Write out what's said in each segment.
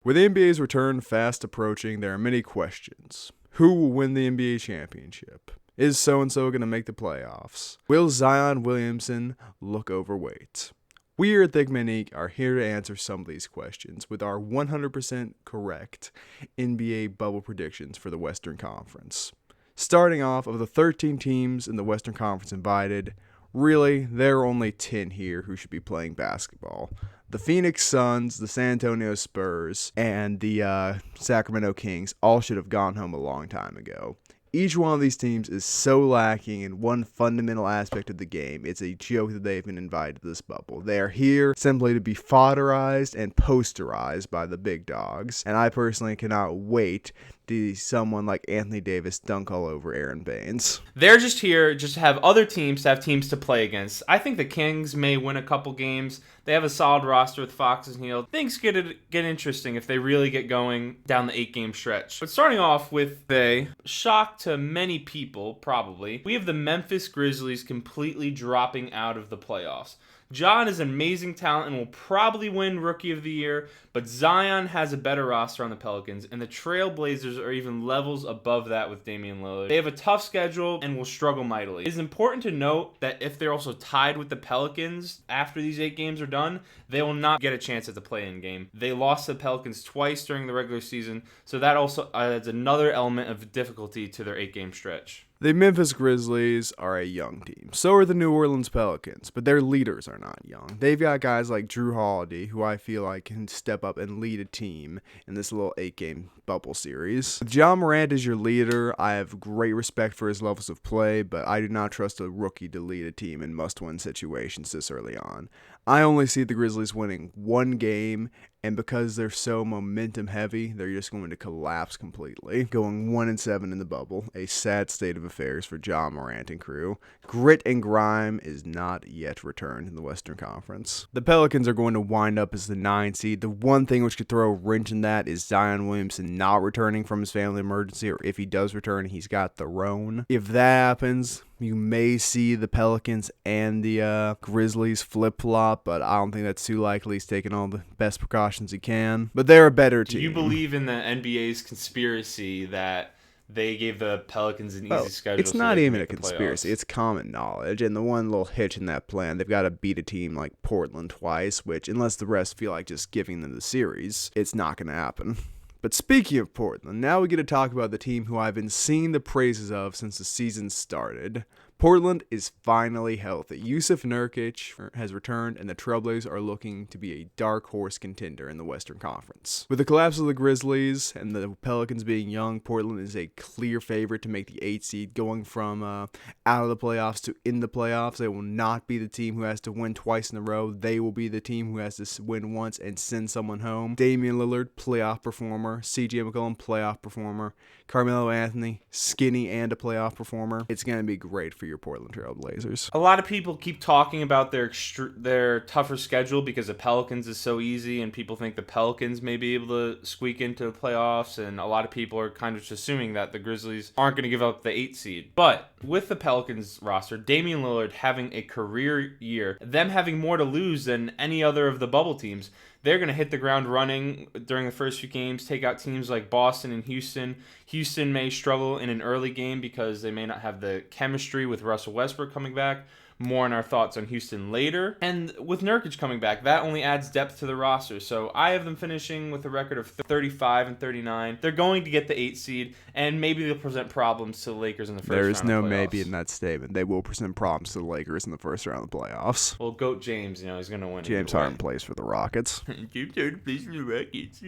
With the NBA's return fast approaching, there are many questions. Who will win the NBA championship? Is so-and-so going to make the playoffs? Will Zion Williamson look overweight? We here at Thick Minique are here to answer some of these questions with our 100% correct NBA bubble predictions for the Western Conference. Starting off, of the 13 teams in the Western Conference invited, really, there are only 10 here who should be playing basketball. The Phoenix Suns, the San Antonio Spurs, and the Sacramento Kings all should have gone home a long time ago. Each one of these teams is so lacking in one fundamental aspect of the game. It's a joke that they've been invited to this bubble. They are here simply to be fodderized and posterized by the big dogs. And I personally cannot wait to see someone like Anthony Davis dunk all over Aaron Baines. They're just here just to have other teams to have teams to play against. I think the Kings may win a couple games. They have a solid roster with Fox and Hield. Things get interesting if they really get going down the 8-game stretch. But starting off with a shock to many people, probably, we have the Memphis Grizzlies completely dropping out of the playoffs. John is an amazing talent and will probably win Rookie of the Year, but Zion has a better roster on the Pelicans, and the Trailblazers are even levels above that with Damian Lillard. They have a tough schedule and will struggle mightily. It is important to note that if they're also tied with the Pelicans after these 8 games are done, they will not get a chance at the play-in game. They lost to the Pelicans twice during the regular season, so that also adds another element of difficulty to their 8-game stretch. The Memphis Grizzlies are a young team. So are the New Orleans Pelicans, but their leaders are not young. They've got guys like Drew Holiday, who I feel like can step up and lead a team in this little 8-game bubble series. With Ja Morant as your leader, I have great respect for his levels of play, but I do not trust a rookie to lead a team in must-win situations this early on. I only see the Grizzlies winning one game, and because they're so momentum heavy, they're just going to collapse completely, going 1-7 in the bubble. A sad state of affairs for Ja Morant and crew. Grit and grime is not yet returned in the Western Conference. The Pelicans are going to wind up as the 9 seed. The one thing which could throw a wrench in that is Zion Williamson not returning from his family emergency, or if he does return, he's got the Rone. If that happens, you may see the Pelicans and the Grizzlies flip-flop, but I don't think that's too likely. He's taking all the best precautions he can. But they're a better team. Do you believe in the NBA's conspiracy that they gave the Pelicans an easy schedule? It's not even a conspiracy. It's common knowledge. And the one little hitch in that plan, they've got to beat a team like Portland twice, which, unless the rest feel like just giving them the series, it's not going to happen. But speaking of Portland, now we get to talk about the team who I've been singing the praises of since the season started. Portland is finally healthy. Jusuf Nurkic has returned, and the Trailblazers are looking to be a dark horse contender in the Western Conference. With the collapse of the Grizzlies and the Pelicans being young, Portland is a clear favorite to make the 8 seed, going from out of the playoffs to in the playoffs. They will not be the team who has to win twice in a row. They will be the team who has to win once and send someone home. Damian Lillard, playoff performer. CJ McCollum, playoff performer. Carmelo Anthony, skinny and a playoff performer. It's going to be great for your Portland Trailblazers. A lot of people keep talking about their tougher schedule because the Pelicans is so easy, and people think the Pelicans may be able to squeak into the playoffs, and a lot of people are kind of just assuming that the Grizzlies aren't going to give up the 8 seed. But with the Pelicans roster, Damian Lillard having a career year, them having more to lose than any other of the bubble teams, they're going to hit the ground running during the first few games, take out teams like Boston and Houston. Houston may struggle in an early game because they may not have the chemistry with Russell Westbrook coming back. More on our thoughts on Houston later. And with Nurkic coming back, that only adds depth to the roster. So I have them finishing with a record of 35-39. They're going to get the 8 seed, and maybe they'll present problems to the Lakers in the first round. There is no maybe in that statement. They will present problems to the Lakers in the first round of the playoffs. Well, GOAT James, he's going to win. James Harden plays for the Rockets. James Harden plays for the Rockets.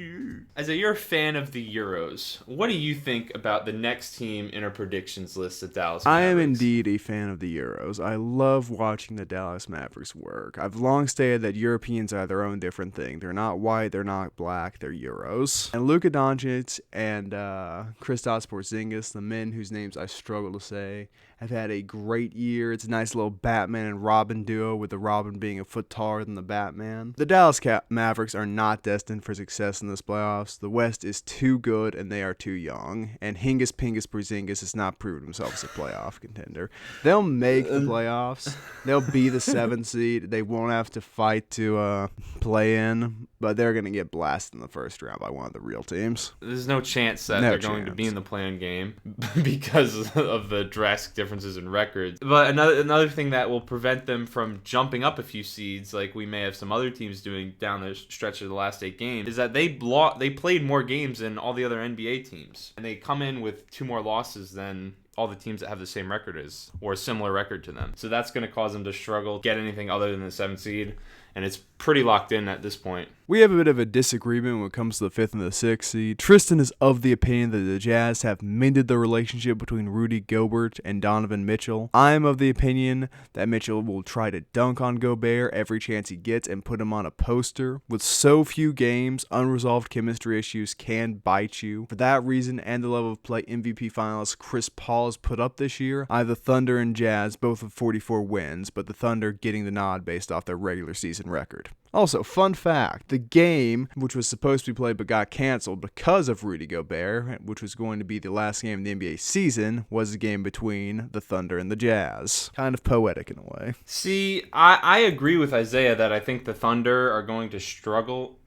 You're a fan of the Euros, what do you think about the next team in our predictions list, the Dallas Mavericks? I am indeed a fan of the Euros. I love watching the Dallas Mavericks work. I've long stated that Europeans are their own different thing. They're not white, they're not black, they're Euros. And Luka Doncic and Kristaps Porzingis, the men whose names I struggle to say, have had a great year. It's a nice little Batman and Robin duo, with the Robin being a foot taller than the Batman. The Dallas Mavericks are not destined for success in this playoffs. The West is too good and they are too young. And Hingus Pingus Porzingis has not proven himself as a playoff contender. They'll make the playoffs. They'll be the 7th seed. They won't have to fight to play in, but they're going to get blasted in the first round by one of the real teams. There's no chance that they're going to be in the play-in game because of the drastic differences in records. But another thing that will prevent them from jumping up a few seeds, like we may have some other teams doing down the stretch of the last 8 games, is that they played more games than all the other NBA teams, and they come in with 2 more losses than all the teams that have the same record or a similar record to them. So that's going to cause them to struggle, get anything other than the 7th seed, and it's pretty locked in at this point. We have a bit of a disagreement when it comes to the 5th and the 6th seed. Tristan is of the opinion that the Jazz have mended the relationship between Rudy Gobert and Donovan Mitchell. I am of the opinion that Mitchell will try to dunk on Gobert every chance he gets and put him on a poster. With so few games, unresolved chemistry issues can bite you. For that reason and the level of play MVP finalist Chris Paul has put up this year, I have the Thunder and Jazz both with 44 wins, but the Thunder getting the nod based off their regular season record. Also, fun fact, the game, which was supposed to be played but got canceled because of Rudy Gobert, which was going to be the last game of the NBA season, was the game between the Thunder and the Jazz. Kind of poetic in a way. See, I agree with Isaiah that I think the Thunder are going to struggle.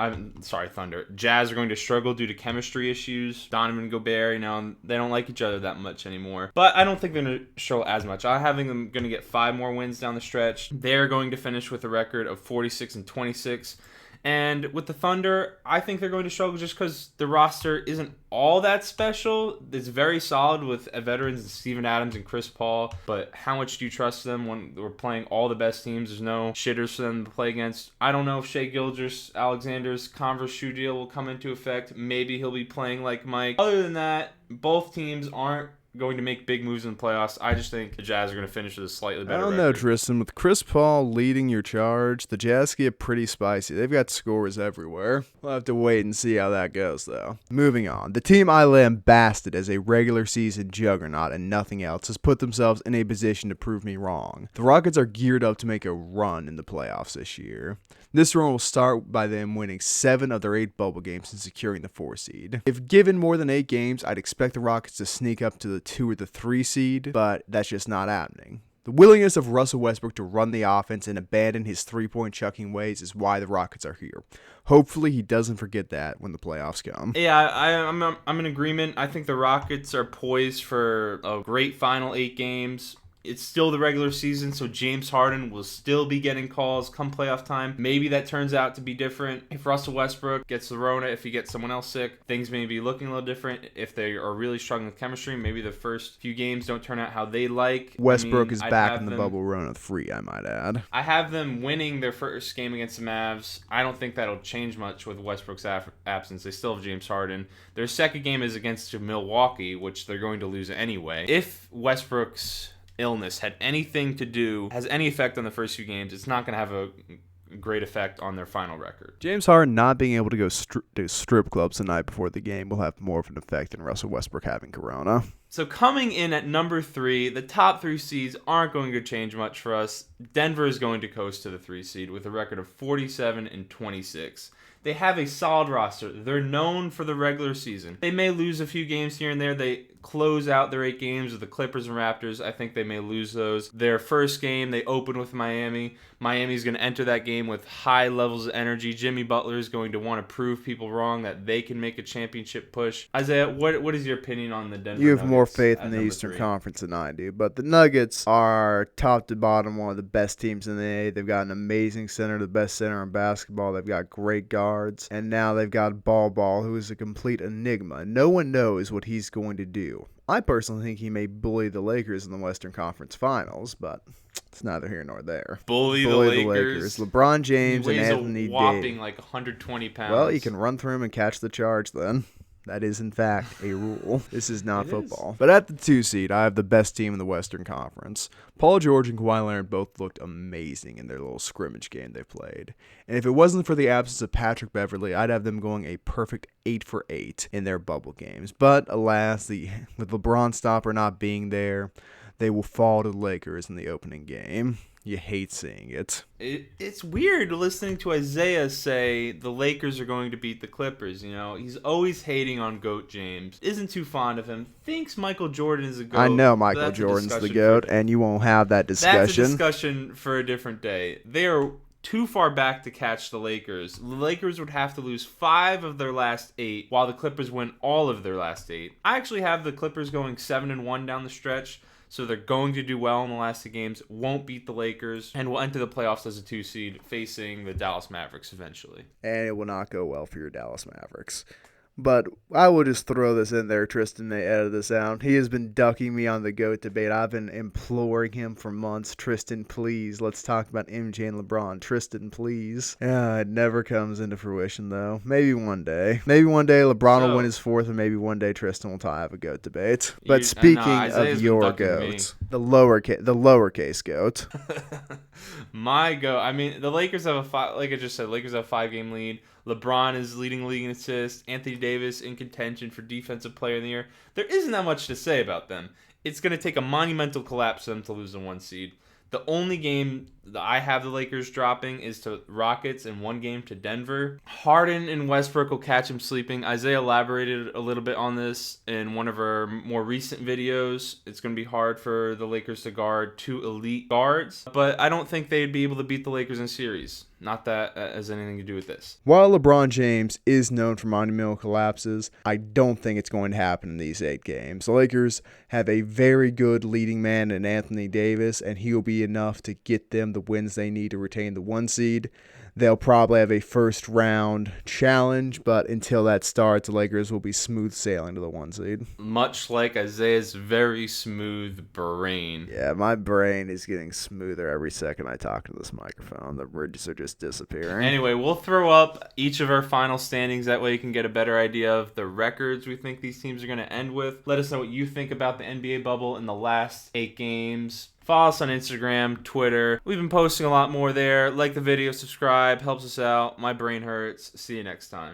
Jazz are going to struggle due to chemistry issues. Donovan Gobert, they don't like each other that much anymore. But I don't think they're going to struggle as much. I'm having them going to get 5 more wins down the stretch. They're going to finish with a record of 46-26. And with the Thunder, I think they're going to struggle just because the roster isn't all that special. It's very solid with veterans Steven Adams and Chris Paul, but how much do you trust them when we're playing all the best teams? There's no shitters for them to play against. I don't know if Shai Gilgeous-Alexander's Converse shoe deal will come into effect. Maybe he'll be playing like Mike. Other than that, both teams aren't going to make big moves in the playoffs. I just think the Jazz are going to finish with a slightly better record. I don't know, Tristan. With Chris Paul leading your charge, the Jazz get pretty spicy. They've got scores everywhere. We'll have to wait and see how that goes, though. Moving on. The team I lambasted as a regular season juggernaut and nothing else has put themselves in a position to prove me wrong. The Rockets are geared up to make a run in the playoffs this year. This run will start by them winning 7 of their 8 bubble games and securing the 4 seed. If given more than 8 games, I'd expect the Rockets to sneak up to the 2 or the 3 seed, but that's just not happening. The willingness of Russell Westbrook to run the offense and abandon his 3-point chucking ways is why the Rockets are here. Hopefully he doesn't forget that when the playoffs come. Yeah, I'm in agreement. I think the Rockets are poised for a great final 8 games. It's still the regular season, so James Harden will still be getting calls come playoff time. Maybe that turns out to be different. If Russell Westbrook gets the Rona, if he gets someone else sick, things may be looking a little different. If they are really struggling with chemistry, maybe the first few games don't turn out how they like. Westbrook is back in the bubble Rona free, I might add. I have them winning their first game against the Mavs. I don't think that'll change much with Westbrook's absence. They still have James Harden. Their second game is against Milwaukee, which they're going to lose anyway. If Westbrook's illness has any effect on the first few games, it's not going to have a great effect on their final record. James Harden not being able to go to strip clubs the night before the game will have more of an effect than Russell Westbrook having corona. So coming in at number 3, the top 3 seeds aren't going to change much for us. Denver is going to coast to the 3 seed with a record of 47-26. They have a solid roster. They're known for the regular season. They may lose a few games here and there. They close out their 8 games with the Clippers and Raptors. I think they may lose those. Their first game, they open with Miami. Miami's going to enter that game with high levels of energy. Jimmy Butler is going to want to prove people wrong that they can make a championship push. Isaiah, what is your opinion on the Denver You have Nuggets more faith in the number Eastern 3? Conference than I do, but the Nuggets are top to bottom one of the best teams in the A. They've got an amazing center, the best center in basketball. They've got great guards, and now they've got Ball, who is a complete enigma. No one knows what he's going to do. I personally think he may bully the Lakers in the Western Conference Finals, but it's neither here nor there. Bully the Lakers. LeBron James and He weighs Anthony a whopping Davis. like 120 pounds. Well, you can run through him and catch the charge then. That is, in fact, a rule. This is not football. But at the 2 seed, I have the best team in the Western Conference. Paul George and Kawhi Leonard both looked amazing in their little scrimmage game they played. And if it wasn't for the absence of Patrick Beverley, I'd have them going a perfect 8 for 8 in their bubble games. But alas, with LeBron stopper not being there, they will fall to the Lakers in the opening game. You hate seeing it. It's weird listening to Isaiah say the Lakers are going to beat the Clippers. You know, he's always hating on GOAT James. Isn't too fond of him. Thinks Michael Jordan is a GOAT. I know Michael Jordan's the GOAT, and you won't have that discussion. That's a discussion for a different day. They are too far back to catch the Lakers. The Lakers would have to lose 5 of their last 8, while the Clippers win all of their last 8. I actually have the Clippers going 7-1 down the stretch. So they're going to do well in the last 2 games, won't beat the Lakers, and will enter the playoffs as a 2 seed, facing the Dallas Mavericks eventually. And it will not go well for your Dallas Mavericks. But I will just throw this in there. Tristan may edit this out. He has been ducking me on the GOAT debate. I've been imploring him for months. Tristan, please. Let's talk about MJ and LeBron. Tristan, please. Yeah, it never comes into fruition, though. Maybe one day. Maybe one day LeBron will win his 4th, and maybe one day Tristan will have a GOAT debate. But speaking of your GOAT, the lowercase GOAT. My GOAT. I mean, the Lakers have like I just said, Lakers have a 5-game lead. LeBron is leading the league in assists. Anthony Davis in contention for Defensive Player of the Year. There isn't that much to say about them. It's going to take a monumental collapse for them to lose the 1 seed. The only game that I have the Lakers dropping is to Rockets and 1 game to Denver. Harden and Westbrook will catch him sleeping. Isaiah elaborated a little bit on this in one of our more recent videos. It's going to be hard for the Lakers to guard 2 elite guards, but I don't think they'd be able to beat the Lakers in series. Not that has anything to do with this. While LeBron James is known for monumental collapses, I don't think it's going to happen in these 8 games. The Lakers have a very good leading man in Anthony Davis, and he'll be enough to get them the wins they need to retain the 1 seed. They'll probably have a first-round challenge, but until that starts, the Lakers will be smooth sailing to the 1 seed. Much like Isaiah's very smooth brain. Yeah, my brain is getting smoother every second I talk into this microphone. The ridges are just disappearing. Anyway, we'll throw up each of our final standings. That way you can get a better idea of the records we think these teams are going to end with. Let us know what you think about the NBA bubble in the last 8 games. Follow us on Instagram, Twitter. We've been posting a lot more there. Like the video, subscribe, helps us out. My brain hurts. See you next time.